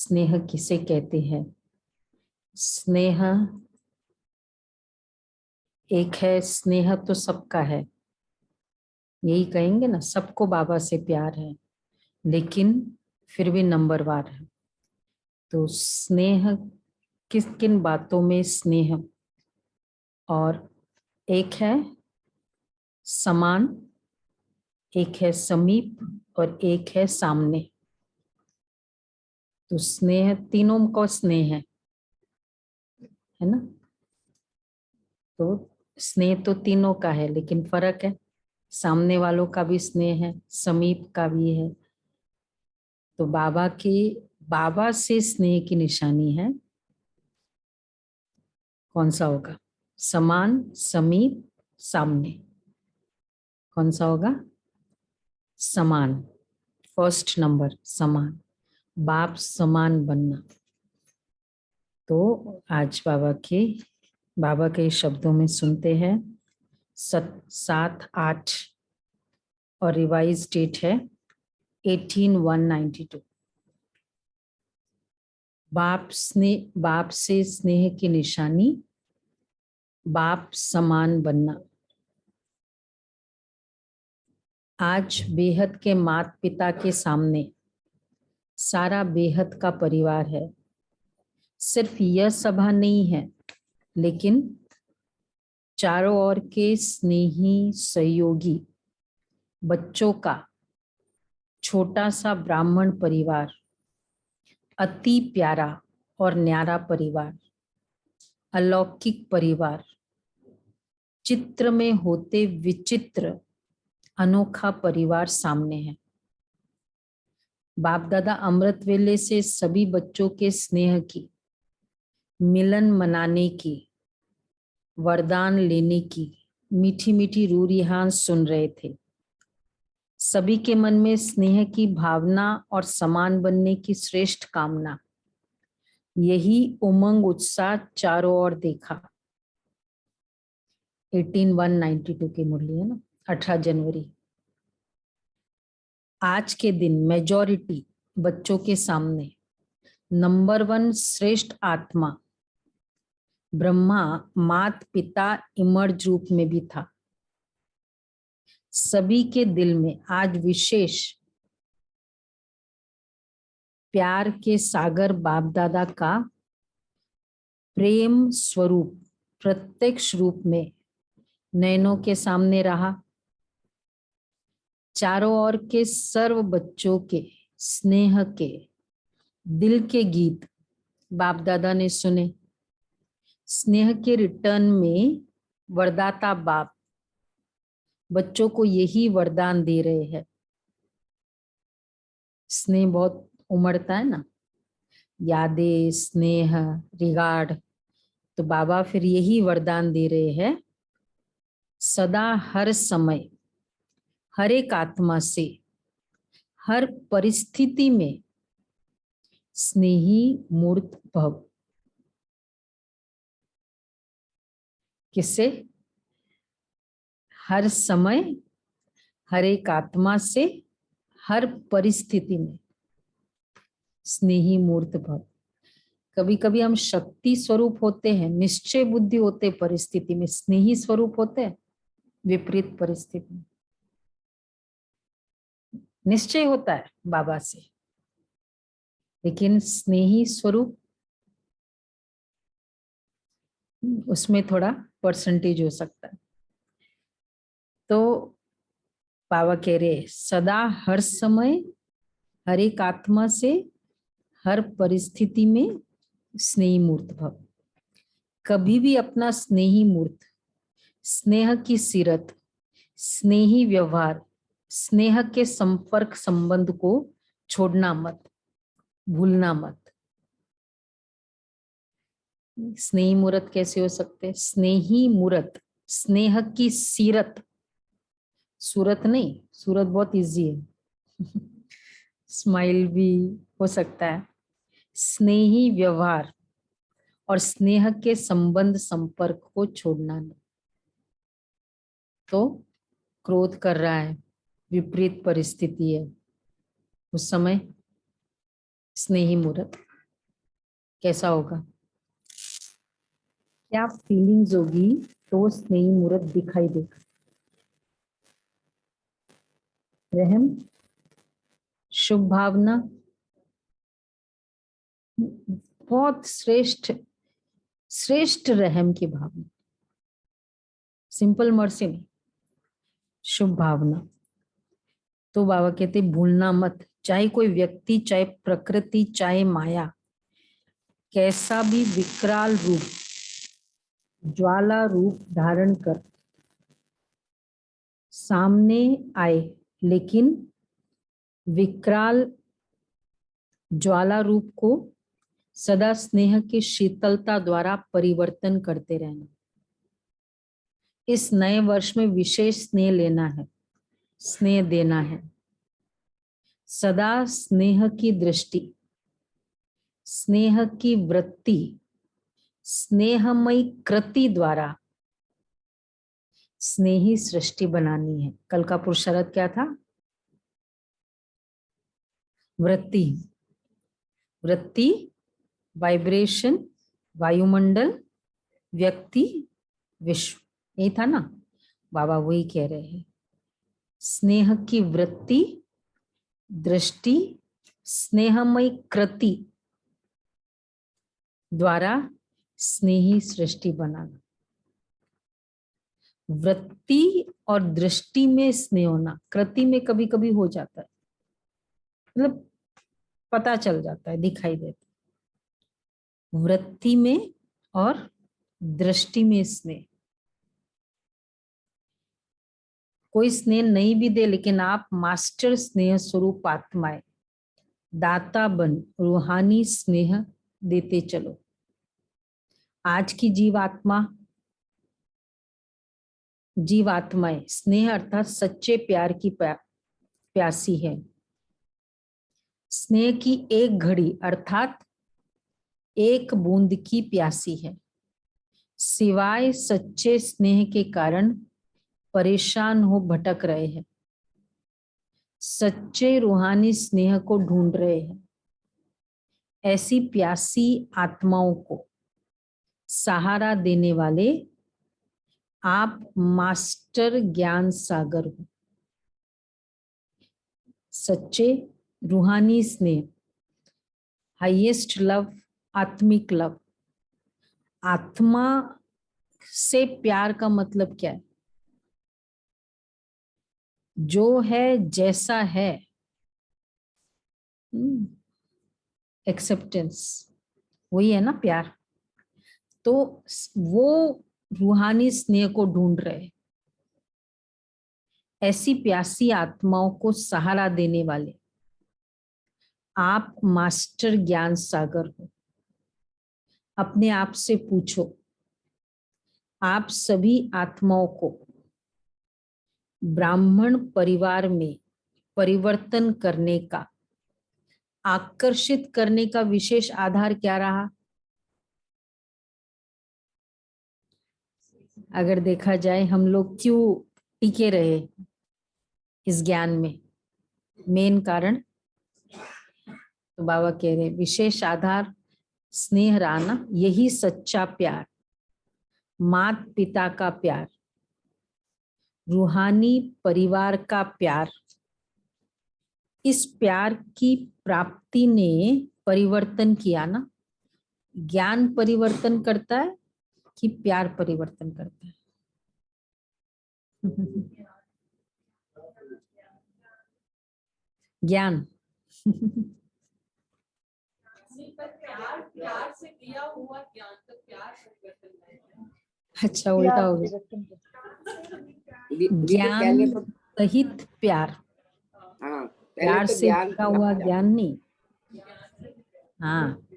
स्नेह किसे कहते हैं? स्नेह एक है, स्नेह तो सबका है, यही कहेंगे ना, सबको बाबा से प्यार है, लेकिन फिर भी नंबरवार है। तो स्नेह किस किन बातों में स्नेह, और एक है समान, एक है समीप और एक है सामने। तो स्नेह तीनों को स्नेह है ना। तो स्नेह तो तीनों का है, लेकिन फर्क है, सामने वालों का भी स्नेह है, समीप का भी है। तो बाबा से स्नेह की निशानी है, कौन सा होगा? समान, समीप, सामने। कौन सा होगा? समान, फर्स्ट नंबर समान, बाप समान बनना। तो आज बाबा के शब्दों में सुनते हैं। 7/8 और रिवाइज डेट है 18/192। बाप से स्नेह की निशानी, बाप समान बनना। आज बेहद के माता पिता के सामने सारा बेहद का परिवार है। सिर्फ यह सभा नहीं है, लेकिन चारों ओर के स्नेही सहयोगी बच्चों का छोटा सा ब्राह्मण परिवार, अति प्यारा और न्यारा परिवार, अलौकिक परिवार, चित्र में होते विचित्र अनोखा परिवार सामने है। बाप दादा अमृत वेले से सभी बच्चों के स्नेह की, मिलन मनाने की, वरदान लेने की मीठी मीठी रूरियां सुन रहे थे। सभी के मन में स्नेह की भावना और समान बनने की श्रेष्ठ कामना, यही उमंग उत्साह चारों ओर देखा। 18/192 की मुरली है ना, 18 जनवरी। आज के दिन मेजॉरिटी बच्चों के सामने नंबर 1 श्रेष्ठ आत्मा ब्रह्मा मात पिता इमर्ज रूप में भी था। सभी के दिल में आज विशेष प्यार के सागर बाप दादा का प्रेम स्वरूप प्रत्यक्ष रूप में नयनों के सामने रहा। चारों ओर के सर्व बच्चों के स्नेह के दिल के गीत बाप दादा ने सुने। स्नेह के रिटर्न में वरदाता बाप बच्चों को यही वरदान दे रहे हैं। स्नेह बहुत उमड़ता है ना, यादें, स्नेह, रिगार्ड। तो बाबा फिर यही वरदान दे रहे हैं, सदा हर समय हर एक आत्मा से हर परिस्थिति में स्नेही मूर्त भव। किससे? हर समय हर एक आत्मा से हर परिस्थिति में स्नेही मूर्त भव। कभी कभी हम शक्ति स्वरूप होते हैं, निश्चय बुद्धि होते परिस्थिति में, स्नेही स्वरूप होते हैं विपरीत परिस्थिति में। निश्चय होता है बाबा से, लेकिन स्नेही स्वरूप उसमें थोड़ा परसेंटेज हो सकता है। तो बाबा कह रहे सदा हर समय हर एक आत्मा से हर परिस्थिति में स्नेही मूर्त भव। कभी भी अपना स्नेही मूर्त, स्नेह की सीरत, स्नेही व्यवहार, स्नेह के संपर्क संबंध को छोड़ना मत, भूलना मत। स्नेही मूर्त कैसे हो सकते? स्नेही मूर्त, स्नेह की सीरत, सूरत नहीं, सूरत बहुत इजी है स्माइल भी हो सकता है। स्नेही व्यवहार और स्नेह के संबंध संपर्क को छोड़ना नहीं। तो क्रोध कर रहा है, विपरीत परिस्थिति है, उस समय स्नेही मूर्त कैसा होगा? क्या फीलिंग्स होगी तो स्नेही मूर्त दिखाई देगा? रहम, शुभ भावना, बहुत श्रेष्ठ श्रेष्ठ रहम की भावना, सिंपल मर्सी नहीं, शुभ भावना। तो बाबा कहते भूलना मत, चाहे कोई व्यक्ति, चाहे प्रकृति, चाहे माया, कैसा भी विकराल रूप, ज्वाला रूप धारण कर सामने आए, लेकिन विकराल ज्वाला रूप को सदा स्नेह की शीतलता द्वारा परिवर्तन करते रहना। इस नए वर्ष में विशेष स्नेह लेना है, स्नेह देना है। सदा स्नेह की दृष्टि, स्नेह की वृत्ति, स्नेहमयी कृति द्वारा स्नेही सृष्टि बनानी है। कल का पुरुषार्थ क्या था? वृत्ति, वृत्ति, वाइब्रेशन, वायुमंडल, व्यक्ति, विश्व, यही था ना? बाबा वही कह रहे हैं, स्नेह की वृत्ति, दृष्टि, स्नेहमयी कृति द्वारा स्नेही सृष्टि बनाना। वृत्ति और दृष्टि में स्नेह होना, कृति में कभी कभी हो जाता है, मतलब पता चल जाता है, दिखाई देता है। वृत्ति में और दृष्टि में स्नेह, कोई स्नेह नहीं भी दे, लेकिन आप मास्टर स्नेह स्वरूप आत्माएं, दाता बन रूहानी स्नेह देते चलो। आज की जीवात्माएं स्नेह अर्थात सच्चे प्यार की प्यासी है। स्नेह की एक घड़ी अर्थात एक बूंद की प्यासी है। सिवाय सच्चे स्नेह के कारण परेशान हो भटक रहे हैं, सच्चे रूहानी स्नेह को ढूंढ रहे हैं। ऐसी प्यासी आत्माओं को सहारा देने वाले आप मास्टर ज्ञान सागर हो। सच्चे रूहानी स्नेह, हाईएस्ट लव, आत्मिक लव। आत्मा से प्यार का मतलब क्या है? जो है जैसा है, एक्सेप्टेंस, वही है ना प्यार। तो वो रूहानी स्नेह को ढूंढ रहे, ऐसी प्यासी आत्माओं को सहारा देने वाले आप मास्टर ज्ञान सागर हो। अपने आप से पूछो, आप सभी आत्माओं को ब्राह्मण परिवार में परिवर्तन करने का, आकर्षित करने का विशेष आधार क्या रहा? अगर देखा जाए हम लोग क्यों टिके रहे इस ज्ञान में, मेन कारण तो बाबा कह रहे विशेष आधार स्नेह रहा ना। यही सच्चा प्यार, मात पिता का प्यार, रूहानी परिवार का प्यार। इस प्यार की प्राप्ति ने परिवर्तन किया ना। ज्ञान परिवर्तन करता है कि प्यार परिवर्तन करता है? ज्ञान। प्यार से दिया हुआ ज्ञान तक प्यार परिवर्तन। अच्छा, उल्टा हो गया। ज्ञान सहित प्यार, प्यार से भरा हुआ ज्ञान नहीं। हाँ,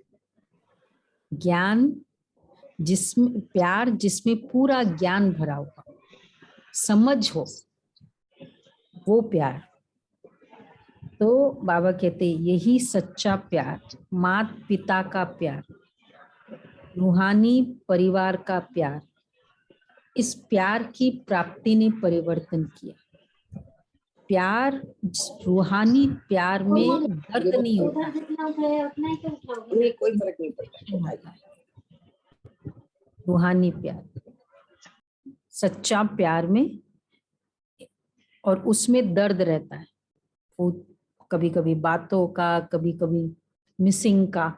ज्ञान जिसमें प्यार, जिसमें पूरा ज्ञान भरा हुआ, समझ हो, वो प्यार। तो बाबा कहते यही सच्चा प्यार, मात पिता का प्यार, रूहानी परिवार का प्यार। इस प्यार की प्राप्ति ने परिवर्तन किया। प्यार, रूहानी प्यार में दर्द नहीं होता है, कोई फर्क नहीं पड़ता। होता है। रूहानी प्यार, सच्चा प्यार में, और उसमें दर्द रहता है, वो कभी कभी बातों का, कभी कभी मिसिंग का।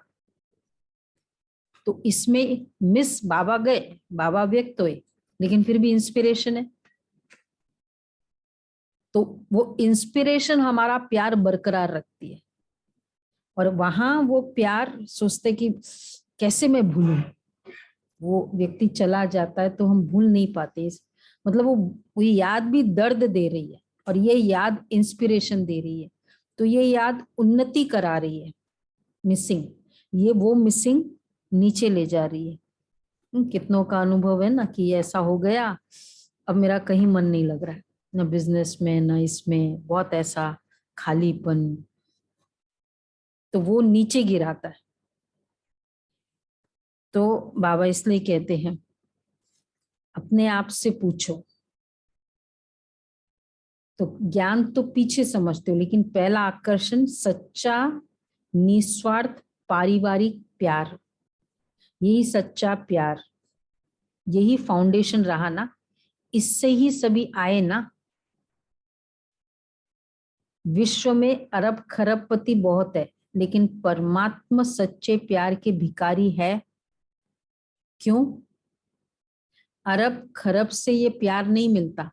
तो इसमें मिस बाबा गए, बाबा व्यक्त हुए, लेकिन फिर भी इंस्पिरेशन है। तो वो इंस्पिरेशन हमारा प्यार बरकरार रखती है, और वहां वो प्यार सोचते कि कैसे मैं भूलूं। वो व्यक्ति चला जाता है तो हम भूल नहीं पाते। मतलब वो याद भी दर्द दे रही है, और ये याद इंस्पिरेशन दे रही है। तो ये याद उन्नति करा रही है, मिसिंग, ये वो मिसिंग नीचे ले जा रही है। कितनों का अनुभव है ना कि ऐसा हो गया, अब मेरा कहीं मन नहीं लग रहा है, ना बिजनेस में ना इसमें, बहुत ऐसा खालीपन। तो वो नीचे गिराता है। तो बाबा इसलिए कहते हैं अपने आप से पूछो। तो ज्ञान तो पीछे समझते हो, लेकिन पहला आकर्षण सच्चा निस्वार्थ पारिवारिक प्यार, यही सच्चा प्यार, यही फाउंडेशन रहा ना, इससे ही सभी आए ना। विश्व में अरब खरबपति बहुत है, लेकिन परमात्मा सच्चे प्यार के भिखारी है। क्यों? अरब खरब से ये प्यार नहीं मिलता।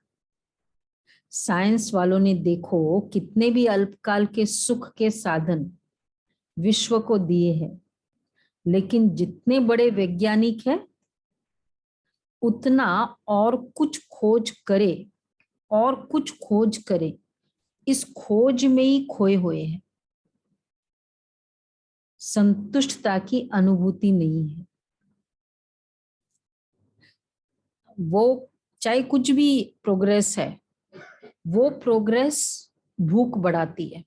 साइंस वालों ने देखो कितने भी अल्पकाल के सुख के साधन विश्व को दिए हैं, लेकिन जितने बड़े वैज्ञानिक हैं उतना और कुछ खोज करे, और कुछ खोज करे, इस खोज में ही खोए हुए हैं। संतुष्टता की अनुभूति नहीं है। वो चाहे कुछ भी प्रोग्रेस है, वो प्रोग्रेस भूख बढ़ाती है।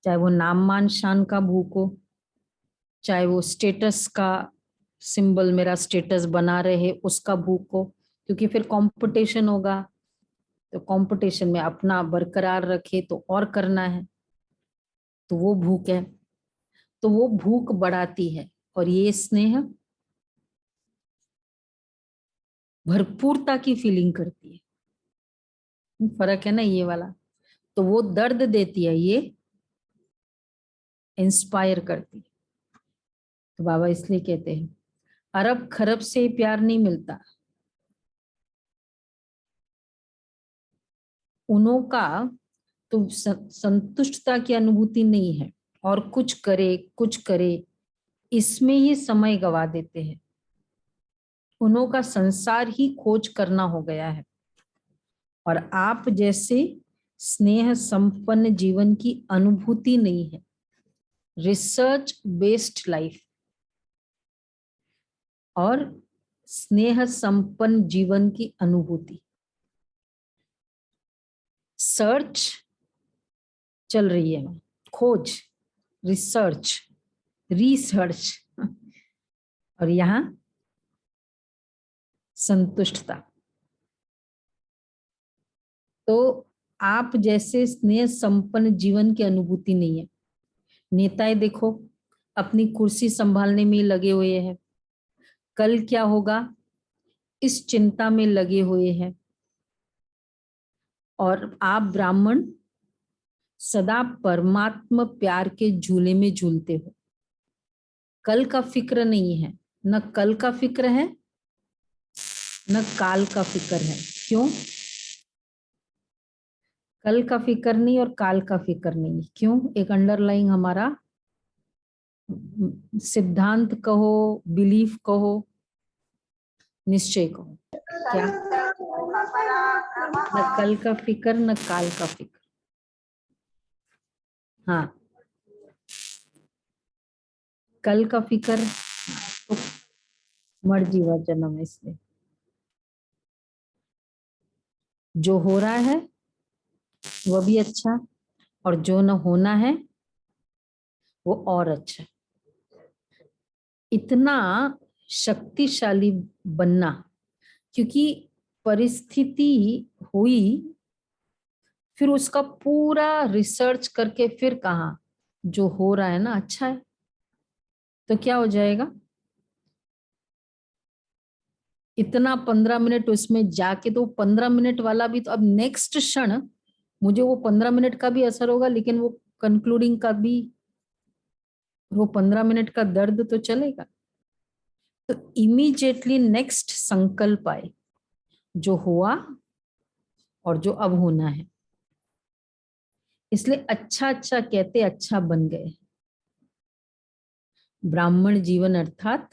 चाहे वो नाम मान शान का भूख हो, चाहे वो स्टेटस का सिंबल, मेरा स्टेटस बना रहे उसका भूख हो, क्योंकि फिर कंपटीशन होगा। तो कंपटीशन में अपना बरकरार रखे तो और करना है, तो वो भूख है। तो वो भूख बढ़ाती है, और ये स्नेह भरपूरता की फीलिंग करती है। फर्क है ना ये वाला। तो वो दर्द देती है, ये इंस्पायर करती है। तो बाबा इसलिए कहते हैं अरब खरब से प्यार नहीं मिलता। उन्हों का तो संतुष्टता की अनुभूति नहीं है, और कुछ करे कुछ करे इसमें ही समय गवा देते हैं। उन्हों का संसार ही खोज करना हो गया है, और आप जैसे स्नेह संपन्न जीवन की अनुभूति नहीं है। रिसर्च बेस्ड लाइफ और स्नेह संपन्न जीवन की अनुभूति, सर्च चल रही है, खोज, रिसर्च, रिसर्च, और यहाँ संतुष्टता। तो आप जैसे स्नेह संपन्न जीवन की अनुभूति नहीं है। नेताएं देखो अपनी कुर्सी संभालने में लगे हुए हैं, कल क्या होगा इस चिंता में लगे हुए हैं, और आप ब्राह्मण सदा परमात्मा प्यार के झूले में झूलते हो। कल का फिक्र नहीं है, न कल का फिक्र है न काल का फिक्र है। क्यों? कल का फिक्र नहीं और काल का फिक्र नहीं। क्यों? एक अंडरलाइन हमारा सिद्धांत कहो, बिलीफ कहो, निश्चय कहो, क्या? न कल का फिक्र न काल का फिक्र। हाँ, कल का फिक्र तो मर जीवा जन्म है, इसलिए जो हो रहा है वह भी अच्छा, और जो न होना है वो और अच्छा। इतना शक्तिशाली बनना, क्योंकि परिस्थिति हुई फिर उसका पूरा रिसर्च करके फिर कहा जो हो रहा है ना अच्छा है, तो क्या हो जाएगा? इतना 15 मिनट उसमें जाके तो 15 मिनट वाला भी, तो अब नेक्स्ट क्षण मुझे वो 15 मिनट का भी असर होगा, लेकिन वो कंक्लूडिंग का भी, वो 15 मिनट का दर्द तो चलेगा। तो इमीडिएटली नेक्स्ट संकल्प आए, जो हुआ और जो अब होना है। इसलिए अच्छा अच्छा कहते अच्छा बन गए। ब्राह्मण जीवन अर्थात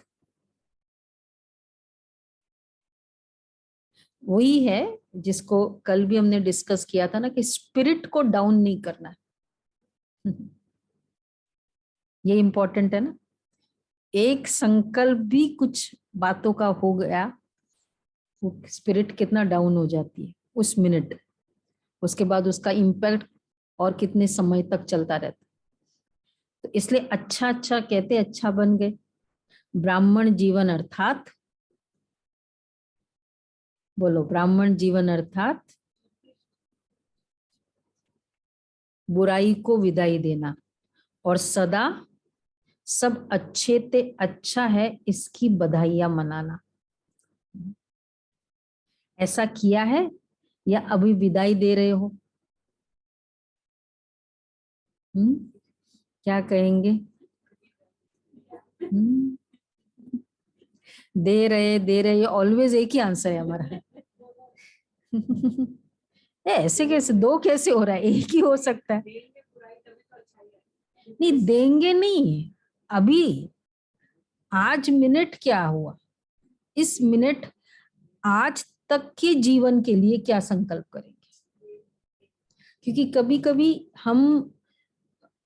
वही है जिसको कल भी हमने डिस्कस किया था ना, कि स्पिरिट को डाउन नहीं करना है। ये इंपॉर्टेंट है ना। एक संकल्प भी कुछ बातों का हो गया, वो स्पिरिट कितना डाउन हो जाती है उस मिनट, उसके बाद उसका इम्पैक्ट और कितने समय तक चलता रहता। तो इसलिए अच्छा अच्छा कहते अच्छा बन गए। ब्राह्मण जीवन अर्थात, बोलो, ब्राह्मण जीवन अर्थात बुराई को विदाई देना और सदा सब अच्छे ते अच्छा है इसकी बधाइयां मनाना। ऐसा किया है या अभी विदाई दे रहे हो? क्या कहेंगे? दे रहे, ऑलवेज एक ही आंसर है हमारा। ऐसे कैसे, दो कैसे हो रहा है? एक ही हो सकता है। नहीं देंगे नहीं, अभी आज मिनट क्या हुआ, इस मिनट आज तक के जीवन के लिए क्या संकल्प करेंगे? क्योंकि कभी कभी हम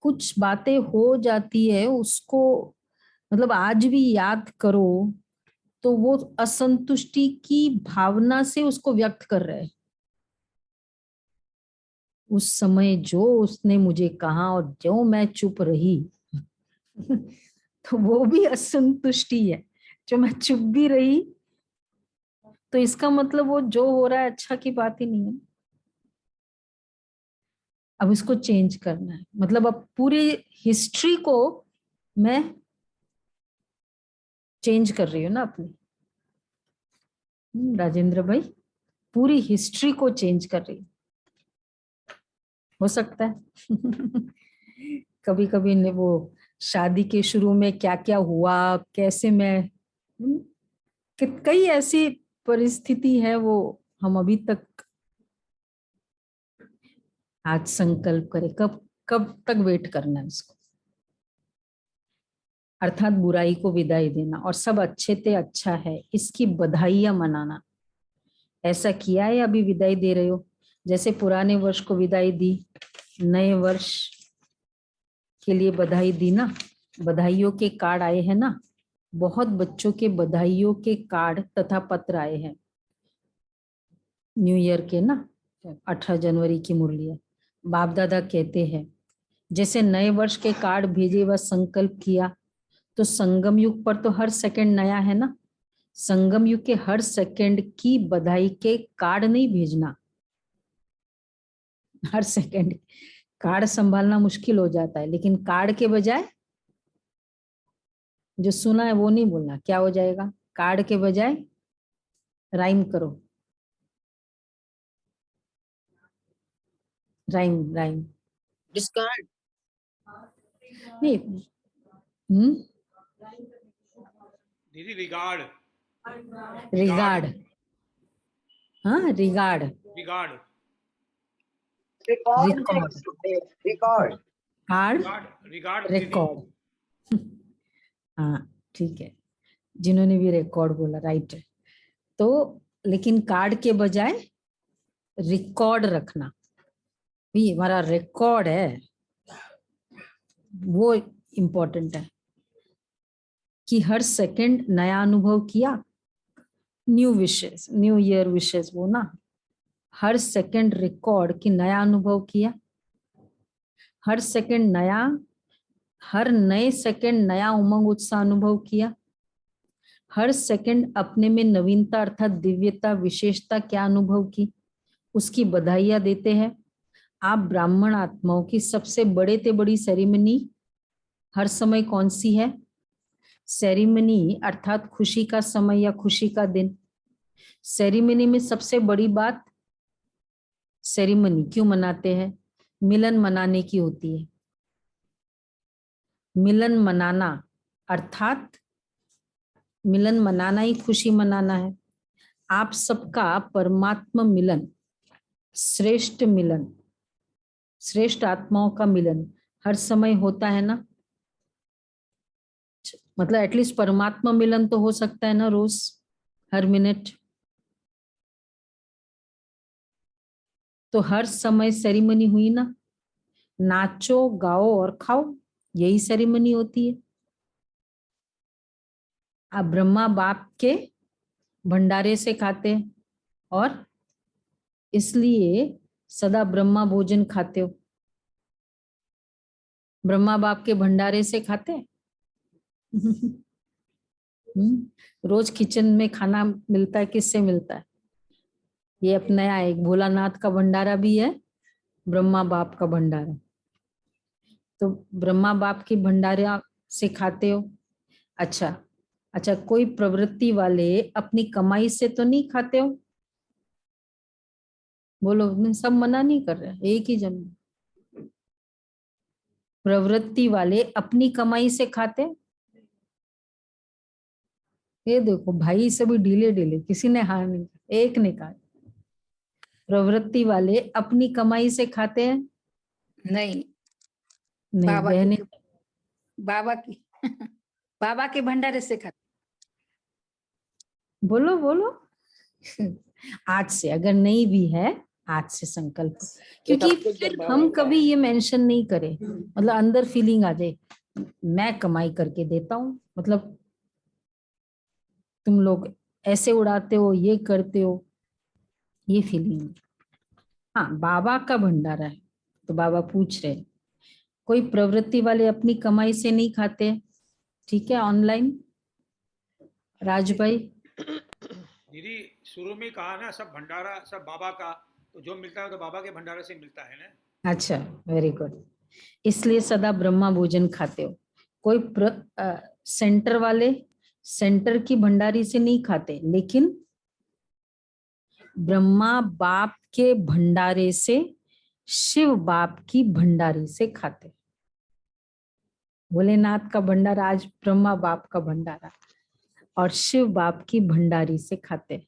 कुछ बातें हो जाती है उसको, मतलब आज भी याद करो तो वो असंतुष्टि की भावना से उसको व्यक्त कर रहे हैं। उस समय जो उसने मुझे कहा और जो मैं चुप रही, तो वो भी असंतुष्टि है। जो मैं चुप भी रही, तो इसका मतलब वो जो हो रहा है अच्छा की बात ही नहीं है। अब इसको चेंज करना है, मतलब अब पूरी हिस्ट्री को मैं चेंज कर रही हूँ ना अपनी। राजेंद्र भाई, पूरी हिस्ट्री को चेंज कर रही हो सकता है। कभी कभी ने वो शादी के शुरू में क्या क्या हुआ, कैसे मैं, कई ऐसी परिस्थिति है वो हम अभी तक आज संकल्प करें, कब कब तक वेट करना है उसको। अर्थात बुराई को विदाई देना और सब अच्छे ते अच्छा है इसकी बधाइयां मनाना। ऐसा किया है, अभी विदाई दे रहे हो? जैसे पुराने वर्ष को विदाई दी, नए वर्ष के लिए बधाई दी ना, बधाइयों के कार्ड आए हैं ना, बहुत बच्चों के बधाइयों के कार्ड तथा पत्र आए हैं न्यू ईयर के ना। 18 जनवरी की मुरली है। बाप दादा कहते हैं जैसे नए वर्ष के कार्ड भेजे व संकल्प किया, तो संगम युग पर तो हर सेकंड नया है ना। संगम युग के हर सेकंड की बधाई के कार्ड नहीं भेजना। हर सेकंड कार्ड संभालना मुश्किल हो जाता है, लेकिन कार्ड के बजाय जो सुना है वो नहीं बोलना। क्या हो जाएगा? कार्ड के बजाय राइम करो, राइम राइम। डिस्कार्ड नहीं, दीदी रिगार्ड रिगार्ड, हाँ regard, regard record, record card regard record. हाँ ठीक है, जिन्होंने भी रिकॉर्ड बोला राइट है। तो लेकिन कार्ड के बजाय रिकॉर्ड रखना, भी हमारा रिकॉर्ड है, वो इम्पोर्टेंट है कि हर सेकंड नया अनुभव किया। New wishes, new year wishes वो ना, हर सेकंड रिकॉर्ड कि नया अनुभव किया, हर सेकंड नया, हर नए सेकंड नया उमंग उत्साह अनुभव किया, हर सेकंड अपने में नवीनता अर्थात दिव्यता विशेषता क्या अनुभव की, उसकी बधाइयां देते हैं। आप ब्राह्मण आत्माओं की सबसे बड़े ते बड़ी सेरेमनी हर समय कौन सी है? सेरेमनी अर्थात खुशी का समय या खुशी का दिन। सेरेमनी में सबसे बड़ी बात, सेरेमनी क्यों मनाते हैं? मिलन मनाने की होती है। मिलन मनाना अर्थात मिलन मनाना ही खुशी मनाना है। आप सबका परमात्मा मिलन, श्रेष्ठ मिलन, श्रेष्ठ आत्माओं का मिलन हर समय होता है ना? मतलब एटलीस्ट परमात्मा मिलन तो हो सकता है ना रोज, हर मिनट। तो हर समय सेरेमनी हुई ना, नाचो गाओ और खाओ, यही सेरेमनी होती है। आप ब्रह्मा बाप के भंडारे से खाते हैं और इसलिए सदा ब्रह्मा भोजन खाते हो। ब्रह्मा बाप के भंडारे से खाते हैं। रोज किचन में खाना मिलता है, किससे मिलता है? ये अपना एक भोलानाथ का भंडारा भी है, ब्रह्मा बाप का भंडारा। तो ब्रह्मा बाप की भंडारा से खाते हो। अच्छा अच्छा, कोई प्रवृत्ति वाले अपनी कमाई से तो नहीं खाते हो? बोलो, मैं सब मना नहीं कर रहे, एक ही जन। प्रवृत्ति वाले अपनी कमाई से खाते? ये देखो भाई, सभी ढीले ढीले, किसी ने हाँ नहीं, एक ने कहा। प्रवृत्ति वाले अपनी कमाई से खाते हैं? नहीं, नहीं बाबा बहने। की बाबा की बाबा के भंडारे से खाते। बोलो बोलो। आज से अगर नहीं भी है, आज से संकल्प, क्योंकि फिर हम कभी ये मेंशन नहीं करें, मतलब अंदर फीलिंग आ जाए मैं कमाई करके देता हूँ, मतलब तुम लोग ऐसे उड़ाते हो, ये करते हो, ये फीलिंग। हाँ, बाबा का भंडारा है तो बाबा पूछ रहे कोई प्रवृत्ति वाले अपनी कमाई से नहीं खाते? ठीक है, ऑनलाइन राज भाई। दीदी शुरू में कहा ना, सब भंडारा सब बाबा का, तो जो मिलता है तो बाबा के भंडारे से मिलता है ना। अच्छा, वेरी गुड। इसलिए सदा ब्रह्मा भोजन खाते हो। कोई सेंटर वाले सेंटर की भंडारी से नहीं खाते, लेकिन ब्रह्मा बाप के भंडारे से, शिव बाप की भंडारी से खाते। भोलेनाथ का भंडारा आज ब्रह्मा बाप का भंडारा और शिव बाप की भंडारी से खाते।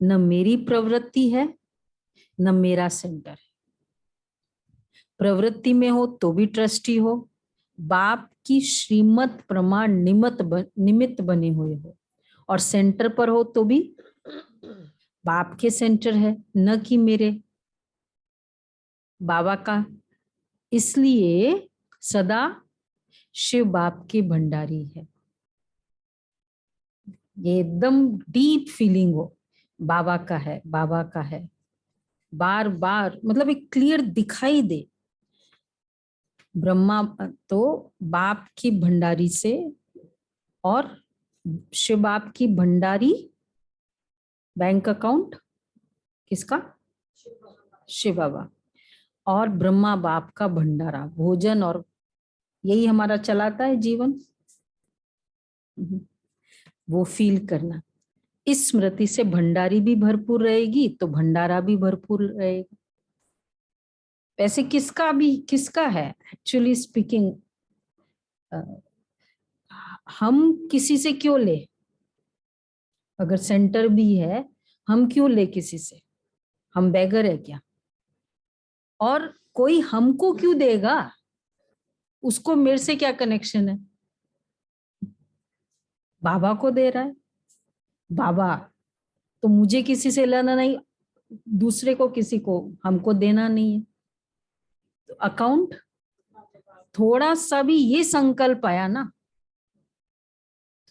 न मेरी प्रवृत्ति है न मेरा सेंटर है। प्रवृत्ति में हो तो भी ट्रस्टी हो, बाप की श्रीमत प्रमाण निमित्त बने हुए हो, और सेंटर पर हो तो भी बाप के सेंटर है, न कि मेरे, बाबा का। इसलिए सदा शिव बाप की भंडारी है। ये एकदम डीप फीलिंग हो, बाबा का है, बाबा का है, बार बार, मतलब एक क्लियर दिखाई दे। ब्रह्मा तो बाप की भंडारी से, और शिव बाप की भंडारी, बैंक अकाउंट किसका? शिव बाबा। और ब्रह्मा बाप का भंडारा भोजन, और यही हमारा चलाता है जीवन। वो फील करना, इस स्मृति से भंडारी भी भरपूर रहेगी तो भंडारा भी भरपूर रहेगा। वैसे किसका है एक्चुअली स्पीकिंग, हम किसी से क्यों ले? अगर सेंटर भी है, हम क्यों ले किसी से? हम बेगर है क्या? और कोई हमको क्यों देगा? उसको मेरे से क्या कनेक्शन है? बाबा को दे रहा है बाबा, तो मुझे किसी से लेना नहीं, दूसरे को किसी को हमको देना नहीं है। तो अकाउंट, थोड़ा सा भी ये संकल्प आया ना,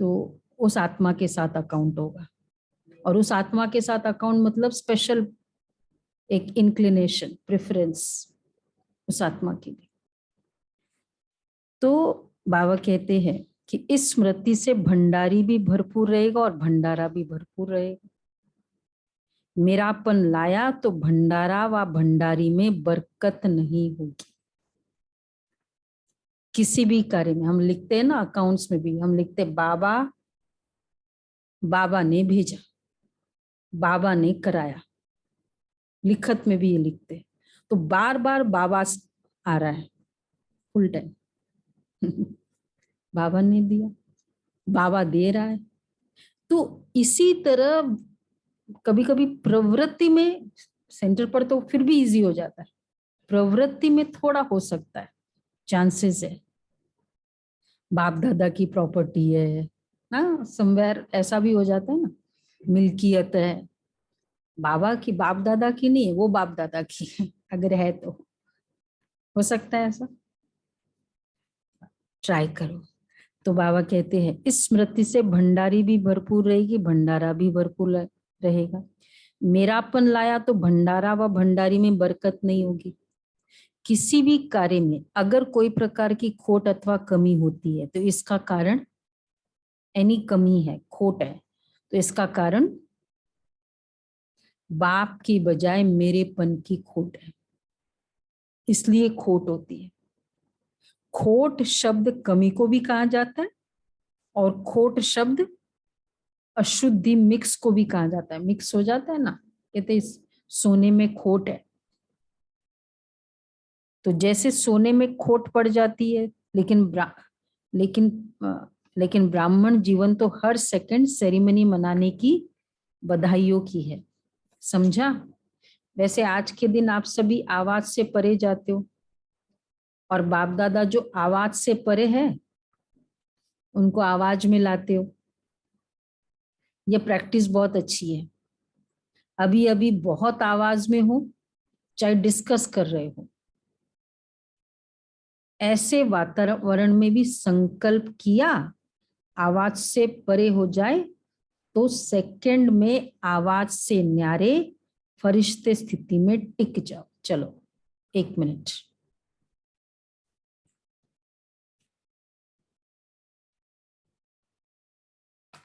तो उस आत्मा के साथ अकाउंट होगा। और उस आत्मा के साथ अकाउंट मतलब स्पेशल एक इंक्लिनेशन, प्रेफरेंस उस आत्मा के लिए। तो बाबा कहते हैं कि इस स्मृति से भंडारी भी भरपूर रहेगा और भंडारा भी भरपूर रहेगा। मेरापन लाया तो भंडारा व भंडारी में बरकत नहीं होगी। किसी भी कार्य में हम लिखते हैं ना, अकाउंट्स में भी हम लिखते बाबा, बाबा ने भेजा, बाबा ने कराया, लिखत में भी ये लिखते हैं। तो बार बार बाबा आ रहा है फुल टाइम। बाबा ने दिया, बाबा दे रहा है। तो इसी तरह कभी कभी प्रवृत्ति में, सेंटर पर तो फिर भी इजी हो जाता है, प्रवृत्ति में थोड़ा हो सकता है, चांसेस है। बाप दादा की प्रॉपर्टी है ना, समवेयर ऐसा भी हो जाता है ना, मिल्कियत है बाबा की, बाप दादा की नहीं है, वो बाप दादा की है, अगर है तो हो सकता है ऐसा। ट्राई करो। तो बाबा कहते हैं इस स्मृति से भंडारी भी भरपूर रहेगी, भंडारा भी भरपूर रहेगा। मेरापन लाया तो भंडारा व भंडारी में बरकत नहीं होगी। किसी भी कार्य में अगर कोई प्रकार की खोट अथवा कमी होती है तो इसका कारण, एनी कमी है, खोट है, तो इसका कारण बाप की बजाय मेरेपन की खोट है, इसलिए खोट होती है। खोट शब्द कमी को भी कहा जाता है और खोट शब्द अशुद्धि मिक्स को भी कहा जाता है। मिक्स हो जाता है ना, कहते इस सोने में खोट है। तो जैसे सोने में खोट पड़ जाती है, लेकिन ब्राह्मण जीवन तो हर सेकंड सेरेमनी मनाने की बधाइयों की है, समझा। वैसे आज के दिन आप सभी आवाज से परे जाते हो, और बाप दादा जो आवाज से परे है उनको आवाज में लाते हो। ये प्रैक्टिस बहुत अच्छी है। अभी अभी बहुत आवाज में हो, चाहे डिस्कस कर रहे हो, ऐसे वातावरण में भी संकल्प किया आवाज से परे हो जाए तो सेकंड में आवाज से न्यारे फरिश्ते स्थिति में टिक जाओ। चलो 1 मिनट।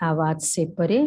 आवाज से परे,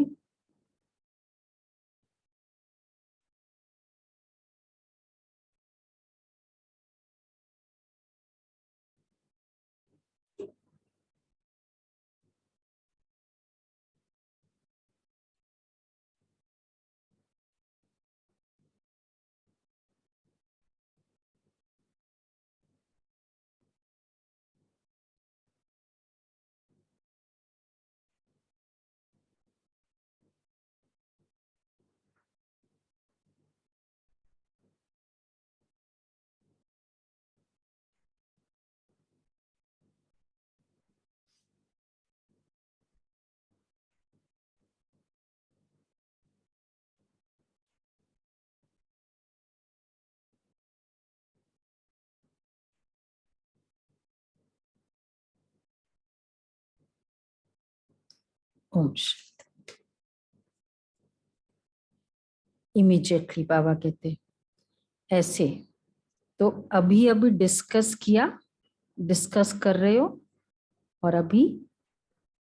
ओम शांति। इमीडिएटली बाबा कहते ऐसे। तो अभी अभी डिस्कस किया, डिस्कस कर रहे हो, और अभी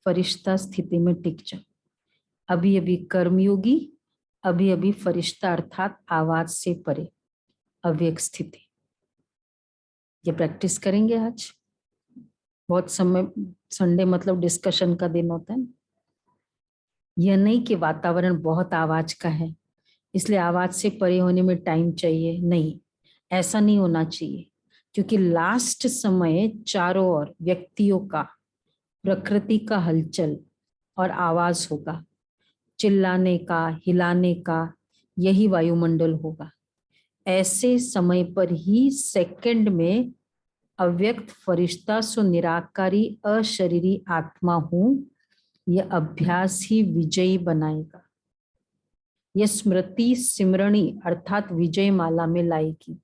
फरिश्ता स्थिति में टिक जाओ। अभी अभी कर्मयोगी, अभी अभी फरिश्ता अर्थात आवाज से परे अव्यक्त स्थिति। ये प्रैक्टिस करेंगे आज। बहुत समय, संडे मतलब डिस्कशन का दिन होता है। यह नहीं कि वातावरण बहुत आवाज का है इसलिए आवाज से परे होने में टाइम चाहिए, नहीं, ऐसा नहीं होना चाहिए। क्योंकि लास्ट समय चारों ओर व्यक्तियों का, प्रकृति का हलचल और आवाज होगा, चिल्लाने का, हिलाने का, यही वायुमंडल होगा। ऐसे समय पर ही सेकंड में अव्यक्त फरिश्ता सो निराकारी अशरीरी आत्मा हूं, यह अभ्यास ही विजयी बनाएगा। यह स्मृति सिमरणी अर्थात विजय माला में लाएगी।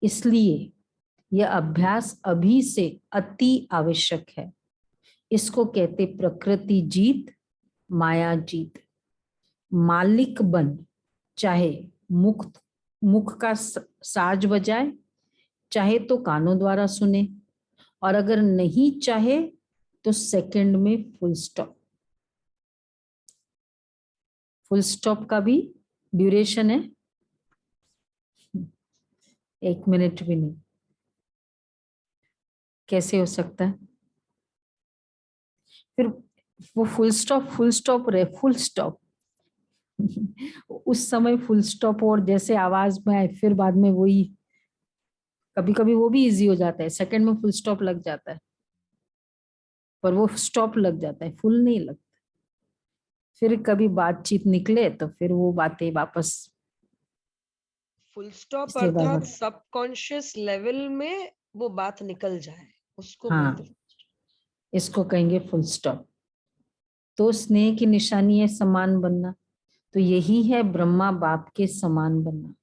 इसलिए यह अभ्यास अभी से अति आवश्यक है। इसको कहते प्रकृति जीत, माया जीत। मालिक बन, चाहे मुख का साज बजाए, चाहे तो कानों द्वारा सुने, और अगर नहीं चाहे तो सेकंड में फुल स्टॉप। फुल स्टॉप का भी ड्यूरेशन है 1 मिनट भी नहीं, कैसे हो सकता है? फिर वो फुल स्टॉप रहे, फुल स्टॉप उस समय फुल स्टॉप और जैसे आवाज में आए, फिर बाद में वही, कभी कभी वो भी इजी हो जाता है, सेकंड में फुल स्टॉप लग जाता है, पर वो स्टॉप लग जाता है, फुल नहीं लगता। फिर कभी बातचीत निकले तो फिर वो बातें वापस फुल स्टॉप इसलिए बाबा, अर्थात सबकॉन्शियस लेवल में वो बात निकल जाए, उसको हाँ, बोलते हैं। इसको कहेंगे फुल स्टॉप। तो स्नेह की निशानी है समान बनना, तो यही है ब्रह्मा बाप के समान बनना।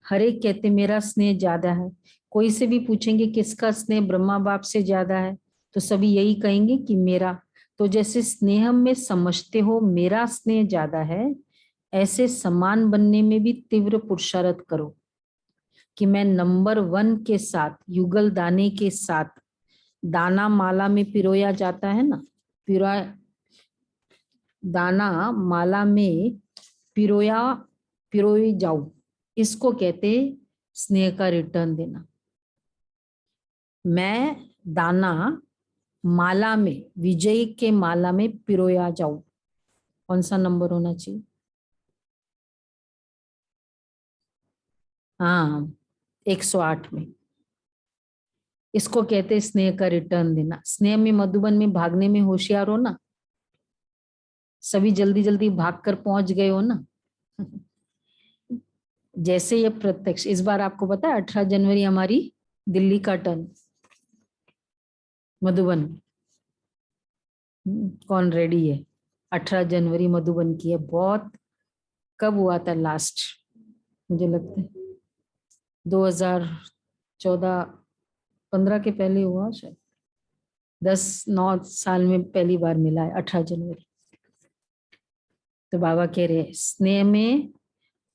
हर एक कहते मेरा स्नेह ज्यादा है, कोई से भी पूछेंगे किसका स्नेह ब्रह्मा बाप से ज्यादा है, तो सभी यही कहेंगे कि मेरा। तो जैसे स्नेह में समझते हो मेरा स्नेह ज्यादा है, ऐसे समान बनने में भी तीव्र पुरुषार्थ करो कि मैं नंबर 1 के साथ, युगल दाने के साथ, दाना माला में पिरोया जाता है ना, पिरोया, दाना माला में पिरोई जाऊं, इसको कहते स्नेह का रिटर्न देना। मैं दाना माला में, विजय के माला में पिरोया जाऊं, कौन सा नंबर होना चाहिए? हाँ, 108 में। इसको कहते स्नेह का रिटर्न देना। स्नेह में मधुबन में भागने में होशियार हो ना, सभी जल्दी जल्दी भागकर पहुंच गए हो ना जैसे ये प्रत्यक्ष, इस बार आपको पता है 18 जनवरी हमारी दिल्ली का टर्न, मधुबन। कौन रेडी है? 18 जनवरी मधुबन की है। बहुत कब हुआ था लास्ट? मुझे लगता है 2014-15 के पहले हुआ शायद, 10-9 साल में पहली बार मिला है 18 जनवरी। तो बाबा कह रहे हैं स्नेह में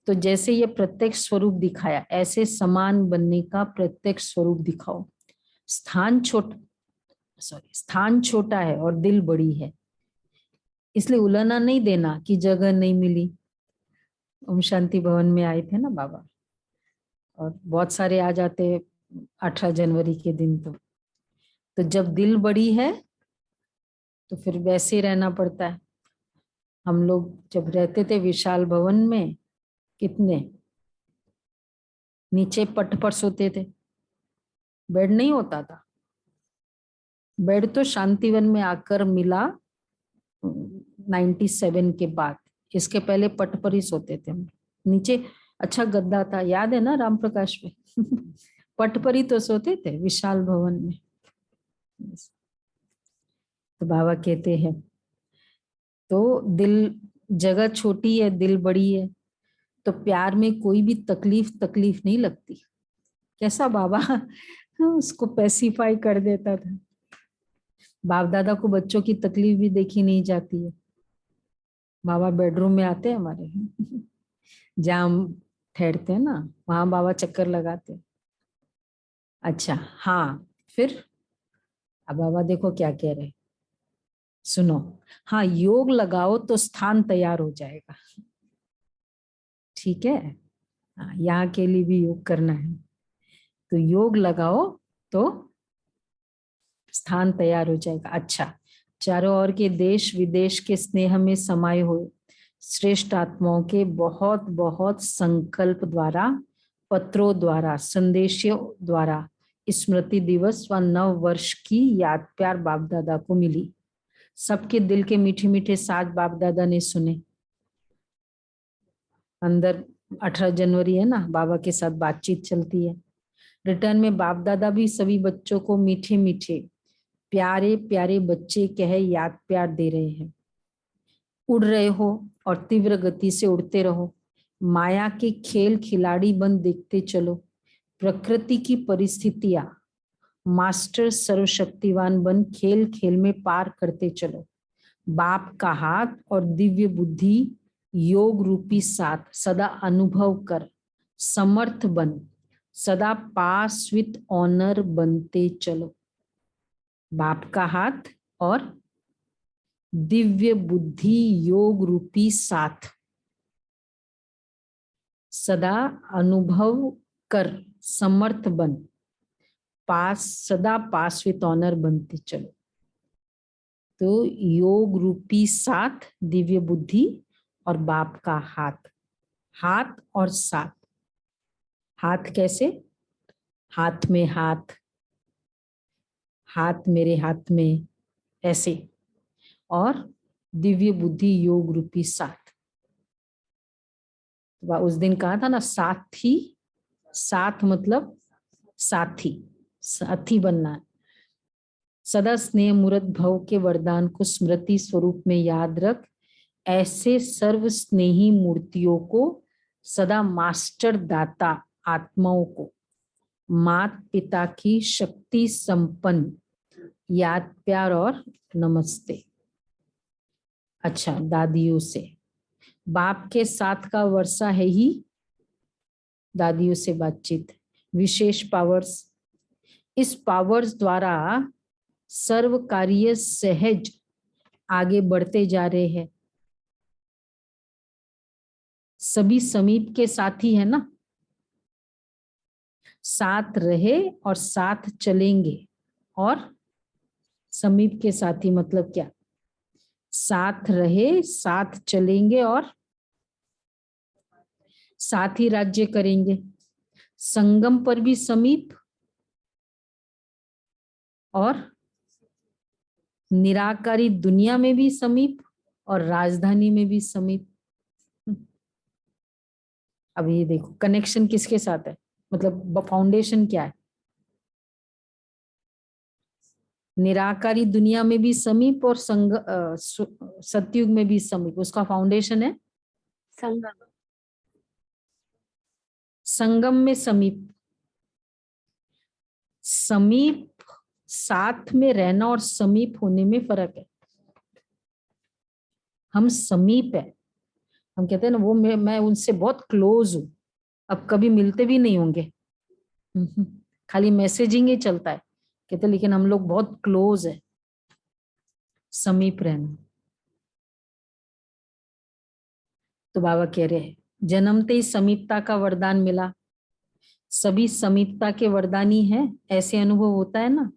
तो जैसे ये प्रत्यक्ष स्वरूप दिखाया, ऐसे समान बनने का प्रत्यक्ष स्वरूप दिखाओ। स्थान छोटा है और दिल बड़ी है, इसलिए उलाना नहीं देना कि जगह नहीं मिली। ओम शांति भवन में आए थे ना बाबा, और बहुत सारे आ जाते 18 जनवरी के दिन। तो जब दिल बड़ी है तो फिर वैसे ही रहना पड़ता है। हम लोग जब रहते थे विशाल भवन में, कितने नीचे पट पर सोते थे, बेड नहीं होता था। बेड तो शांतिवन में आकर मिला 97 के बाद, इसके पहले पट पर ही सोते थे हम नीचे। अच्छा गद्दा था, याद है ना राम प्रकाश में पट पर ही तो सोते थे विशाल भवन में। तो बाबा कहते हैं तो दिल, जगह छोटी है दिल बड़ी है, तो प्यार में कोई भी तकलीफ नहीं लगती। कैसा बाबा उसको पैसिफाई कर देता था। बाप दादा को बच्चों की तकलीफ भी देखी नहीं जाती है। बाबा बेडरूम में आते हैं हमारे जहाँ हम ठहरते हैं ना, वहां बाबा चक्कर लगाते हैं। अच्छा हाँ, फिर अब बाबा देखो क्या कह रहे हैं, सुनो। हाँ, योग लगाओ तो स्थान तैयार हो जाएगा, ठीक है। हाँ, यहाँ के लिए भी योग करना है, तो योग लगाओ तो स्थान तैयार हो जाएगा। अच्छा, चारों ओर के देश विदेश के स्नेह में समाये हुए श्रेष्ठ आत्माओं के बहुत बहुत संकल्प द्वारा, पत्रों द्वारा, संदेशों द्वारा स्मृति दिवस व नव वर्ष की याद प्यार बाप दादा को मिली। सबके दिल के मीठे मीठे साज बाप दादा ने सुने। अंदर 18 जनवरी है ना, बाबा के साथ बातचीत चलती है। रिटर्न में बाप दादा भी सभी बच्चों को मीठे मीठे प्यारे प्यारे बच्चे कह याद प्यार दे रहे हैं। उड़ रहे हो और तीव्र गति से उड़ते रहो, माया के खेल खिलाड़ी बन देखते चलो, प्रकृति की परिस्थितियां मास्टर सर्वशक्तिवान बन खेल खेल में पार करते चलो। बाप का हाथ और दिव्य बुद्धि योग रूपी साथ सदा अनुभव कर समर्थ बन, सदा पास विथ ऑनर बनते चलो। बाप का हाथ और दिव्य बुद्धि योग रूपी साथ सदा अनुभव कर समर्थ बन, सदा पास विथ ऑनर बनते चलो। तो योग रूपी साथ, दिव्य बुद्धि और बाप का हाथ। हाथ और साथ। हाथ कैसे? हाथ में हाथ, हाथ मेरे हाथ में, ऐसे। और दिव्य बुद्धि योग रूपी साथ। उस दिन कहा था ना, साथी। साथ मतलब साथी, साथी बनना है। सदा स्नेह मूर्त भव के वरदान को स्मृति स्वरूप में याद रख। ऐसे सर्व स्नेही मूर्तियों को, सदा मास्टर दाता आत्माओं को, मात पिता की शक्ति संपन्न याद, प्यार और नमस्ते। अच्छा, दादियों से बाप के साथ का वर्षा है ही, दादियों से बातचीत। विशेष पावर्स, इस पावर्स द्वारा सर्व कार्य सहज आगे बढ़ते जा रहे हैं। सभी समीप के साथी है ना, साथ रहे और साथ चलेंगे। और समीप के साथी मतलब क्या? साथ रहे, साथ चलेंगे और साथ ही राज्य करेंगे। संगम पर भी समीप और निराकारी दुनिया में भी समीप और राजधानी में भी समीप। अब ये देखो कनेक्शन किसके साथ है, मतलब फाउंडेशन क्या है? निराकारी दुनिया में भी समीप और सतयुग में भी समीप। उसका फाउंडेशन है संगम। संगम में समीप। समीप, साथ में रहना और समीप होने में फर्क है। हम समीप है, हम कहते हैं ना वो मैं उनसे बहुत क्लोज हूं। अब कभी मिलते भी नहीं होंगे, खाली मैसेजिंग ही चलता है, कहते लेकिन हम लोग बहुत क्लोज है। समीप रहना। तो बाबा कह रहे हैं जन्मते ही समीपता का वरदान मिला। सभी समीपता के वरदानी है, ऐसे अनुभव होता है ना।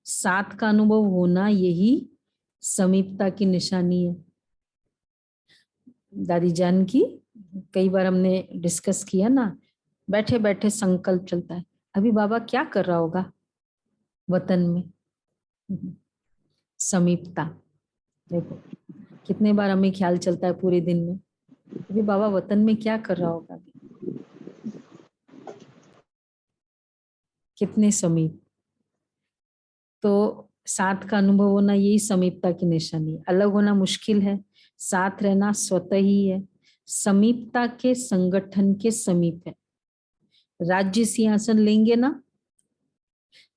साथ का अनुभव होना यही समीपता की निशानी है। दादी जान की कई बार हमने डिस्कस किया ना, बैठे बैठे संकल्प चलता है, अभी बाबा क्या कर रहा होगा वतन में। समीपता देखो कितने बार हमें ख्याल चलता है पूरे दिन में, अभी बाबा वतन में क्या कर रहा होगा, कितने समीप। तो साथ का अनुभव होना यही समीपता की निशानी है। अलग होना मुश्किल है, साथ रहना स्वतः ही है। समीपता के संगठन के समीप है। राज्य सिंहासन लेंगे ना,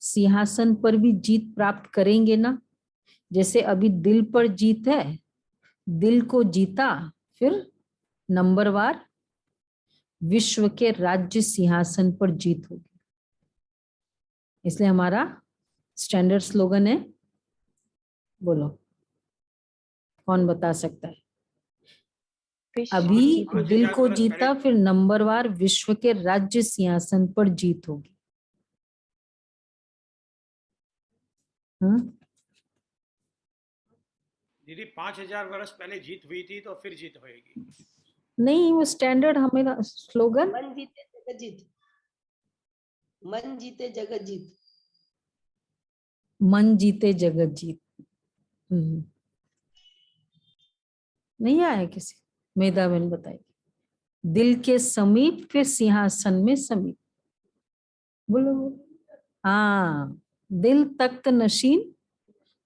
सिंहासन पर भी जीत प्राप्त करेंगे ना। जैसे अभी दिल पर जीत है, दिल को जीता फिर नंबरवार विश्व के राज्य सिंहासन पर जीत होगी। इसलिए हमारा स्टैंडर्ड स्लोगन है, बोलो कौन बता सकता है? अभी दिल को जीता फिर नंबरवार विश्व के राज्य सिंहासन पर जीत होगी। दीदी 5000 वर्ष पहले जीत हुई थी तो फिर जीत होएगी। नहीं, वो स्टैंडर्ड हमें स्लोगन। मन जीते जगत जीत, मन जीते जगत जीत। मन जीते जगत जीत। नहीं आया किसी? मेधा बहन बताएगी। दिल के समीप फिर सिंहासन में समीप। बोलो हाँ, दिल तख्त नशीन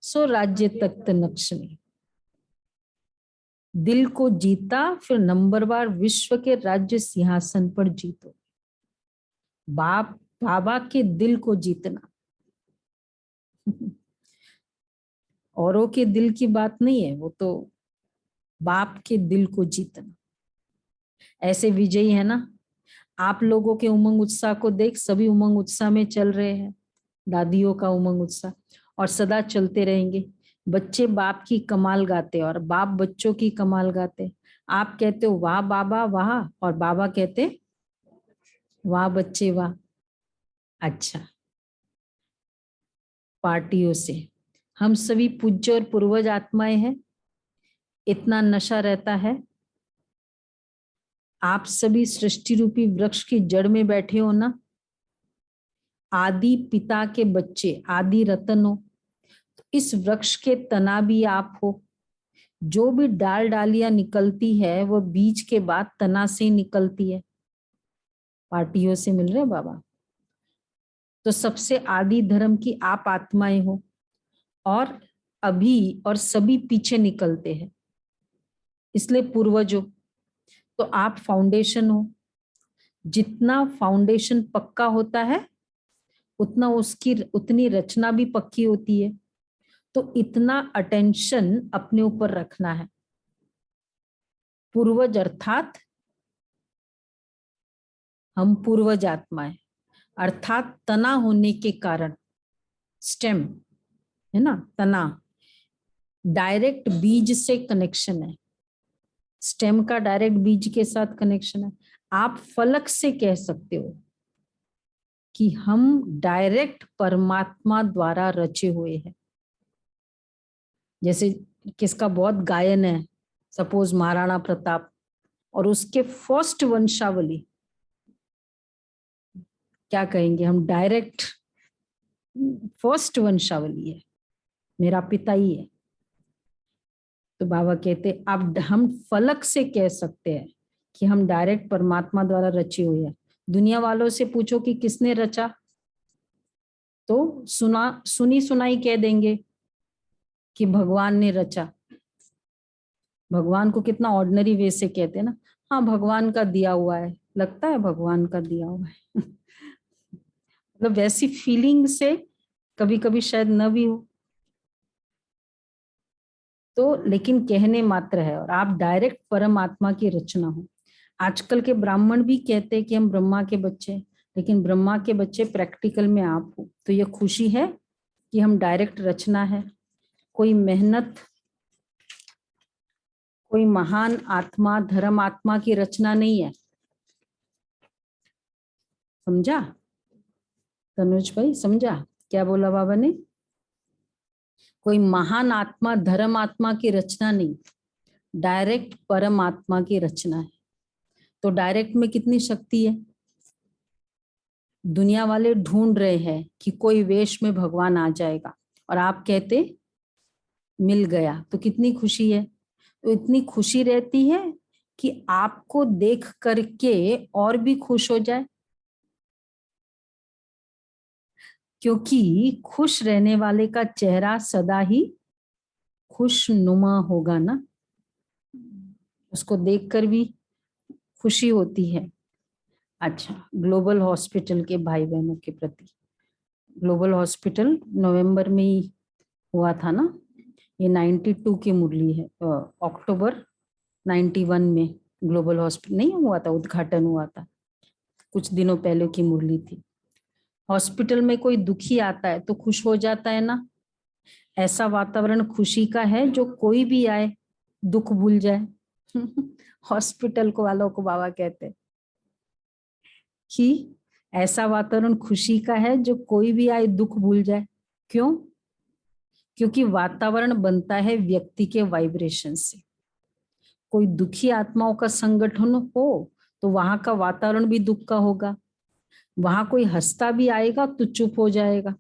सो राज्य तख्त नक्शनी। दिल को जीता फिर नंबरवार विश्व के राज्य सिंहासन पर जीतो। बाबा के दिल को जीतना। औरों के दिल की बात नहीं है, वो तो बाप के दिल को जीतना। ऐसे विजयी है ना। आप लोगों के उमंग उत्साह को देख सभी उमंग उत्साह में चल रहे हैं। दादियों का उमंग उत्साह और सदा चलते रहेंगे। बच्चे बाप की कमाल गाते और बाप बच्चों की कमाल गाते। आप कहते हो वाह बाबा वाह, और बाबा कहते वाह बच्चे वाह। अच्छा, पार्टियों से हम सभी पूज्य और पूर्वज आत्माएं हैं, इतना नशा रहता है। आप सभी सृष्टि रूपी वृक्ष की जड़ में बैठे हो ना, आदि पिता के बच्चे, आदि रतन हो। इस वृक्ष के तना भी आप हो। जो भी डाल डालियां निकलती है वो बीज के बाद तना से निकलती है। पार्टियों से मिल रहे बाबा। तो सबसे आदि धर्म की आप आत्माएं हो, और अभी और सभी पीछे निकलते हैं, इसलिए पूर्वजों। तो आप फाउंडेशन हो। जितना फाउंडेशन पक्का होता है उतना उसकी उतनी रचना भी पक्की होती है। तो इतना अटेंशन अपने ऊपर रखना है। पूर्वज अर्थात हम पूर्वज आत्माएं, अर्थात तना होने के कारण, स्टेम है ना, तना डायरेक्ट बीज से कनेक्शन है। स्टेम का डायरेक्ट बीज के साथ कनेक्शन है। आप फलक से कह सकते हो कि हम डायरेक्ट परमात्मा द्वारा रचे हुए हैं। जैसे किसका बहुत गायन है, सपोज महाराणा प्रताप, और उसके फर्स्ट वंशावली क्या कहेंगे हम, डायरेक्ट फर्स्ट वंशावली है, मेरा पिता ही है। तो बाबा कहते अब हम फलक से कह सकते हैं कि हम डायरेक्ट परमात्मा द्वारा रचे हुए हैं। दुनिया वालों से पूछो कि किसने रचा, तो सुनी सुनाई कह देंगे कि भगवान ने रचा। भगवान को कितना ऑर्डिनरी वे से कहते हैं ना, हाँ भगवान का दिया हुआ है, लगता है भगवान का दिया हुआ है। मतलब वैसी फीलिंग से कभी कभी शायद न भी हो, तो लेकिन कहने मात्र है। और आप डायरेक्ट परमात्मा की रचना हो। आजकल के ब्राह्मण भी कहते हैं कि हम ब्रह्मा के बच्चे, लेकिन ब्रह्मा के बच्चे प्रैक्टिकल में आप हो। तो ये खुशी है कि हम डायरेक्ट रचना है। कोई मेहनत, कोई महान आत्मा, धर्म आत्मा की रचना नहीं है। समझा तनुज भाई, समझा क्या बोला बाबा ने? कोई महान आत्मा, धर्म आत्मा की रचना नहीं, डायरेक्ट परमात्मा की रचना है। तो डायरेक्ट में कितनी शक्ति है। दुनिया वाले ढूंढ रहे हैं कि कोई वेश में भगवान आ जाएगा, और आप कहते मिल गया, तो कितनी खुशी है। तो इतनी खुशी रहती है कि आपको देख करके और भी खुश हो जाए, क्योंकि खुश रहने वाले का चेहरा सदा ही खुशनुमा होगा ना, उसको देखकर भी खुशी होती है। अच्छा, ग्लोबल हॉस्पिटल के भाई बहनों के प्रति, ग्लोबल हॉस्पिटल नवंबर में ही हुआ था ना, ये 92 की मुरली है, अक्टूबर 91 में ग्लोबल हॉस्पिटल नहीं हुआ था, उद्घाटन हुआ था, कुछ दिनों पहले की मुरली थी। हॉस्पिटल में कोई दुखी आता है तो खुश हो जाता है ना। ऐसा वातावरण खुशी का है जो कोई भी आए दुख भूल जाए। हॉस्पिटल को वालों को बाबा कहते हैं कि ऐसा वातावरण खुशी का है जो कोई भी आए दुख भूल जाए। क्यों? क्योंकि वातावरण बनता है व्यक्ति के वाइब्रेशन से। कोई दुखी आत्माओं का संगठन हो तो वहां का वातावरण भी दुख का होगा। वहां कोई हंसता भी आएगा तो चुप हो जाएगा।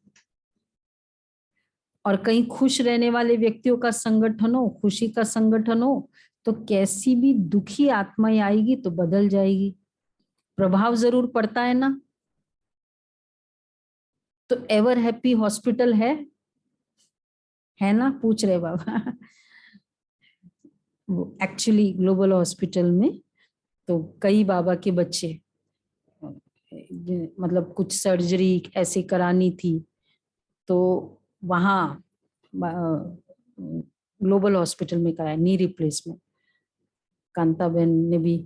और कहीं खुश रहने वाले व्यक्तियों का संगठन हो, खुशी का संगठन हो, तो कैसी भी दुखी आत्माएं आएगी तो बदल जाएगी। प्रभाव जरूर पड़ता है ना। तो एवर हैप्पी हॉस्पिटल है ना, पूछ रहे बाबा। वो एक्चुअली ग्लोबल हॉस्पिटल में तो कई बाबा के बच्चे, मतलब कुछ सर्जरी ऐसे करानी थी, तो वहाँ ग्लोबल हॉस्पिटल में कराया नी रिप्लेसमेंट। कांता बहन ने भी,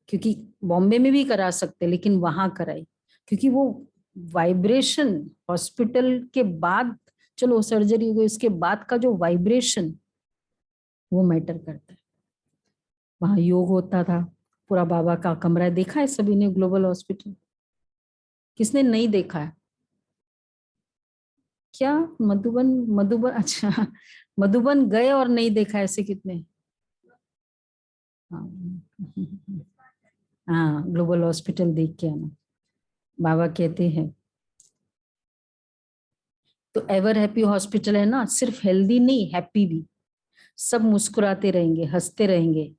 क्योंकि बॉम्बे में भी करा सकते लेकिन वहां कराई, क्योंकि वो वाइब्रेशन हॉस्पिटल के बाद, चलो सर्जरी हुई उसके बाद का जो वाइब्रेशन वो मैटर करता है। वहां योग होता था, पूरा बाबा का कमरा देखा है सभी ने ग्लोबल हॉस्पिटल, किसने नहीं देखा है? क्या मधुबन? मधुबन, अच्छा मधुबन गए और नहीं देखा, ऐसे कितने? हाँ हाँ, ग्लोबल हॉस्पिटल देख के आना। बाबा कहते हैं तो एवर हैप्पी हॉस्पिटल है ना, सिर्फ हेल्दी नहीं, हैप्पी भी। सब मुस्कुराते रहेंगे, हंसते रहेंगे,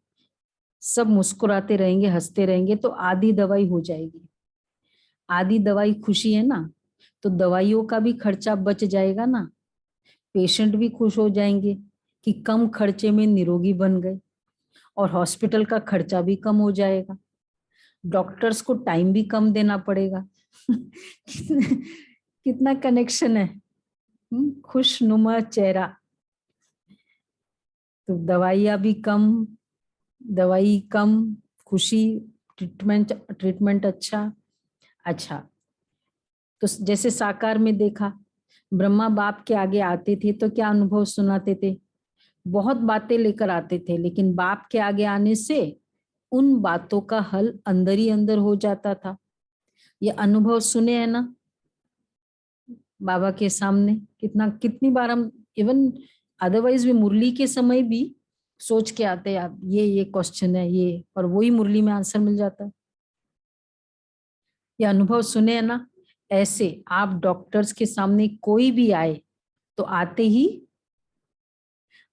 सब मुस्कुराते रहेंगे, हंसते रहेंगे, तो आधी दवाई हो जाएगी। आधी दवाई खुशी है ना, तो दवाइयों का भी खर्चा बच जाएगा ना। पेशेंट भी खुश हो जाएंगे कि कम खर्चे में निरोगी बन गए, और हॉस्पिटल का खर्चा भी कम हो जाएगा। डॉक्टर्स को टाइम भी कम देना पड़ेगा। कितना कनेक्शन है। खुशनुमा चेहरा, तो दवाइयाँ भी कम, दवाई कम, खुशी, ट्रीटमेंट अच्छा। अच्छा, तो जैसे साकार में देखा, ब्रह्मा बाप के आगे आते थे तो क्या अनुभव सुनाते थे? बहुत बातें लेकर आते थे, लेकिन बाप के आगे आने से उन बातों का हल अंदर ही अंदर हो जाता था। ये अनुभव सुने हैं ना बाबा के सामने? कितनी बार हम इवन अदरवाइज भी मुरली के समय भी सोच के आते हैं, आप ये क्वेश्चन है ये, और वही मुरली में आंसर मिल जाता है। ये अनुभव सुने हैं ना? ऐसे आप डॉक्टर्स के सामने कोई भी आए तो आते ही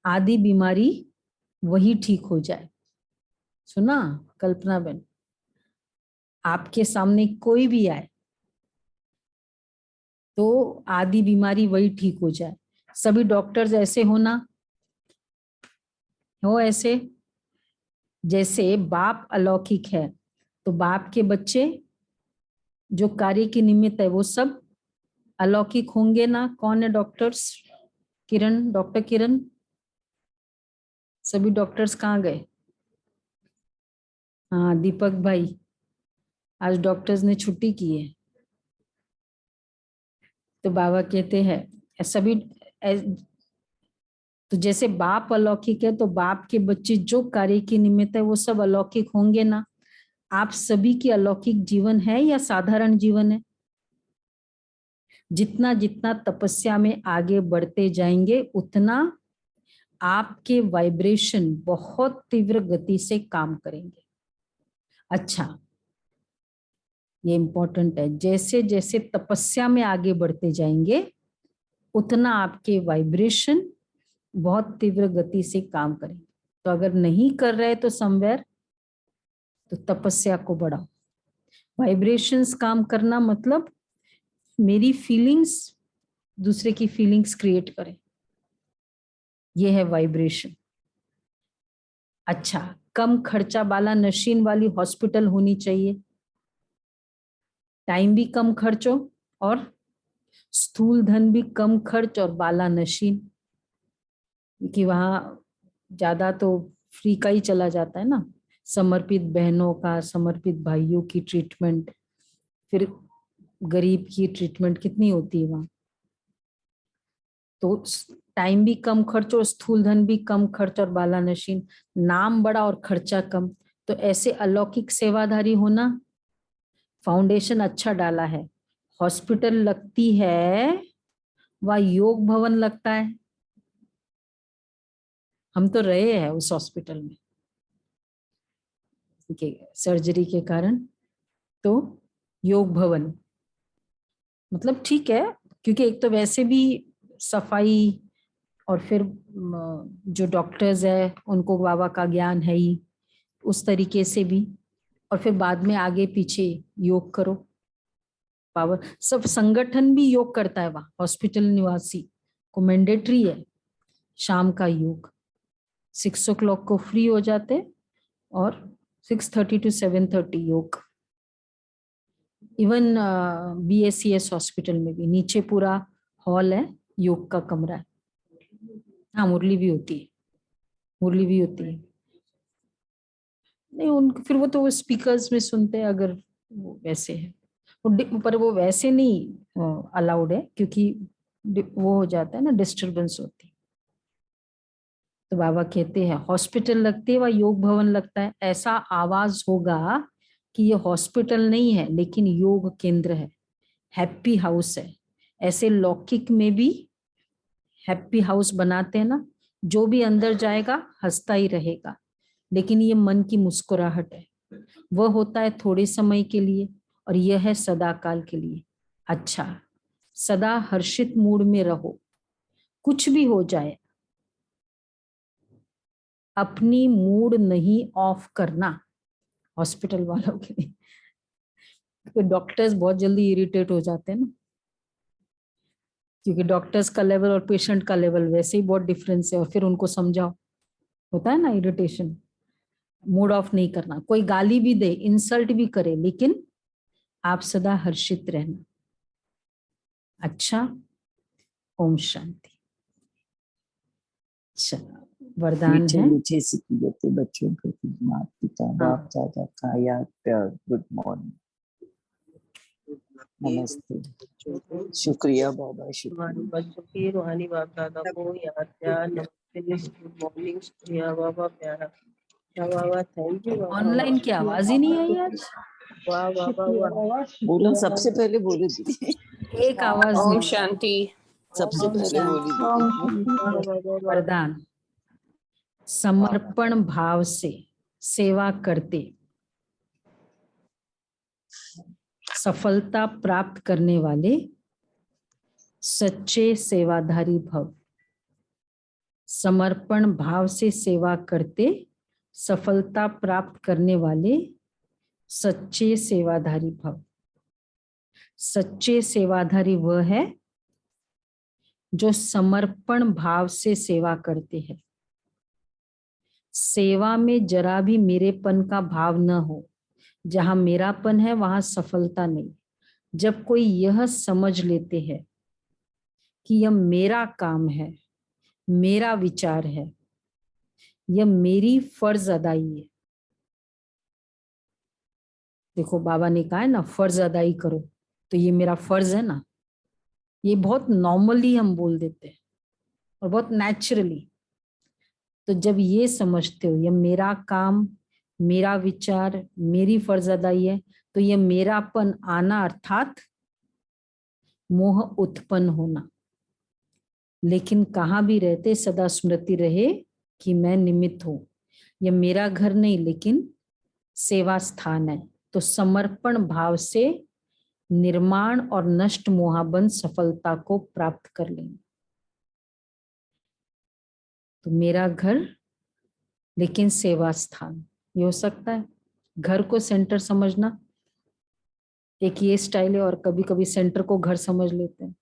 आधी बीमारी वही ठीक हो जाए। सुना कल्पना बहन? आपके सामने कोई भी आए तो आधी बीमारी वही ठीक हो जाए। सभी डॉक्टर्स ऐसे होना हो, ऐसे जैसे बाप अलौकिक है तो बाप के बच्चे जो कार्य के निमित्त है वो सब अलौकिक होंगे ना। कौन है डॉक्टर्स? किरण, डॉक्टर किरण। सभी डॉक्टर्स कहाँ गए? हाँ दीपक भाई, आज डॉक्टर्स ने छुट्टी की है। तो बाबा कहते हैं सभी तो जैसे बाप अलौकिक है तो बाप के बच्चे जो कार्य के निमित्त है वो सब अलौकिक होंगे ना। आप सभी की अलौकिक जीवन है या साधारण जीवन है? जितना जितना तपस्या में आगे बढ़ते जाएंगे उतना आपके वाइब्रेशन बहुत तीव्र गति से काम करेंगे। अच्छा, ये इंपॉर्टेंट है। जैसे जैसे तपस्या में आगे बढ़ते जाएंगे उतना आपके वाइब्रेशन बहुत तीव्र गति से काम करेंगे। तो अगर नहीं कर रहे तो समवेयर, तो तपस्या को बढ़ाओ। वाइब्रेशंस काम करना मतलब मेरी फीलिंग्स दूसरे की फीलिंग्स क्रिएट करें, ये है वाइब्रेशन। अच्छा, कम खर्चा वाला नशीन वाली हॉस्पिटल होनी चाहिए, टाइम भी कम खर्च हो और स्थूल धन भी कम खर्च और बाला नशीन, कि वहां ज्यादा तो फ्री का ही चला जाता है ना। समर्पित बहनों का, समर्पित भाइयों की ट्रीटमेंट, फिर गरीब की ट्रीटमेंट कितनी होती है वहां। तो टाइम भी कम खर्च और स्थूल धन भी कम खर्च और बाला नशीन, नाम बड़ा और खर्चा कम। तो ऐसे अलौकिक सेवाधारी होना। फाउंडेशन अच्छा डाला है, हॉस्पिटल लगती है व योग भवन लगता है। हम तो रहे हैं उस हॉस्पिटल में सर्जरी के कारण। तो योग भवन मतलब ठीक है, क्योंकि एक तो वैसे भी सफाई, और फिर जो डॉक्टर्स है उनको बाबा का ज्ञान है ही उस तरीके से भी, और फिर बाद में आगे पीछे योग करो। पावर सब संगठन भी योग करता है वहाँ, हॉस्पिटल निवासी को मैंडेटरी है शाम का योग। 6 o'clock को फ्री हो जाते और 6:30 to 7:30 योग। इवन BACS हॉस्पिटल में भी नीचे पूरा हॉल है, योग का कमरा है। हाँ मुरली भी होती है, मुरली भी होती है। नहीं उन फिर वो तो वो स्पीकर्स में सुनते हैं अगर वो वैसे है, पर वो वैसे नहीं अलाउड है क्योंकि वो हो जाता है ना, डिस्टरबेंस होती है। तो बाबा कहते हैं हॉस्पिटल लगती है व योग भवन लगता है। ऐसा आवाज होगा कि ये हॉस्पिटल नहीं है लेकिन योग केंद्र है। हैप्पी हाउस है। ऐसे लौकिक में भी हैप्पी हाउस बनाते हैं ना, जो भी अंदर जाएगा हंसता ही रहेगा, लेकिन ये मन की मुस्कुराहट है, वह होता है थोड़े समय के लिए और यह है सदा काल के लिए। अच्छा, सदा हर्षित मूड में रहो, कुछ भी हो जाए अपनी मूड नहीं ऑफ करना। हॉस्पिटल वालों के लिए, तो डॉक्टर्स बहुत जल्दी इरिटेट हो जाते हैं ना, क्योंकि डॉक्टर्स का लेवल और पेशेंट का लेवल वैसे ही बहुत डिफरेंस है, और फिर उनको समझाओ, होता है ना इरिटेशन। मूड ऑफ नहीं करना, कोई गाली भी दे, इंसल्ट भी करे, लेकिन आप सदा हर्षित रहना। अच्छा, ओम शांति। चलो, वरदान मीठे है। मीठे सिक्के देते बच्चों को, माता पिता बाप दादा का याद प्यार। गुड मॉर्निंग, नमस्ते, शुक्रिया बाबा, शुक्रिया। बच्चों की रूहानी बाप दादा को याद प्यार नमस्ते, गुड मॉर्निंग, शुक्रिया बाबा, प्यारा बाबा, थैंक यू बाबा। ऑनलाइन की आवाज ही नहीं आई आज, वाह बाबा वाह। बोलो, सबसे पहले बोलो दीदी, एक आवाज ओम नहीं। शांति। सबसे पहले बोली दीदी। वरदान, समर्पण भाव से सेवा करते सफलता प्राप्त करने वाले सच्चे सेवाधारी भव। समर्पण भाव से सेवा करते सफलता प्राप्त करने वाले सच्चे सेवाधारी भव। सच्चे सेवाधारी वह है जो समर्पण भाव से सेवा करते हैं। सेवा में जरा भी मेरेपन का भाव न हो। जहां मेरापन है वहां सफलता नहीं। जब कोई यह समझ लेते हैं कि यह मेरा काम है, मेरा विचार है, यह मेरी फर्ज अदाई है। देखो, बाबा ने कहा है ना, फर्ज अदाई करो, तो ये मेरा फर्ज है ना। ये बहुत नॉर्मली हम बोल देते हैं और बहुत नेचुरली। तो जब ये समझते हो, यह मेरा काम, मेरा विचार, मेरी फर्ज अदाई है, तो यह मेरापन आना अर्थात मोह उत्पन्न होना। लेकिन कहाँ भी रहते सदा स्मृति रहे कि मैं निमित्त हूं। यह मेरा घर नहीं, लेकिन सेवा स्थान है। तो समर्पण भाव से निर्माण और नष्ट मोहाबंद सफलता को प्राप्त कर लेंगे। तो मेरा घर लेकिन सेवा स्थान, ये हो सकता है। घर को सेंटर समझना एक ये स्टाइल है, और कभी कभी सेंटर को घर समझ लेते हैं।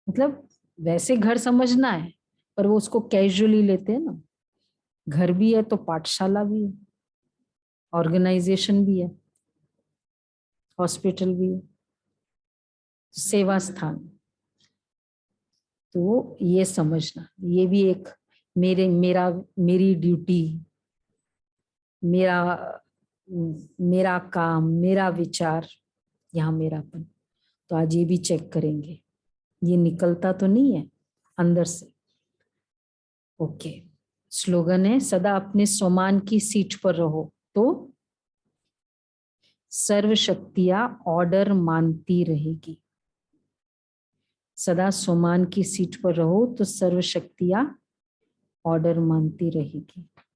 मतलब वैसे घर समझना है, पर वो उसको कैजुअली लेते हैं ना। घर भी है तो पाठशाला भी है, ऑर्गेनाइजेशन भी है, हॉस्पिटल भी है, सेवा स्थान। तो ये समझना, ये भी एक मेरी ड्यूटी, मेरा काम, मेरा विचार, यहाँ मेरापन। तो आज ये भी चेक करेंगे, ये निकलता तो नहीं है अंदर से। ओके, स्लोगन है, सदा अपने स्वमान की सीट पर रहो तो सर्व शक्तियां ऑर्डर मानती रहेगी। सदा स्वमान की सीट पर रहो तो सर्व शक्तियां ऑर्डर मानती रहेगी।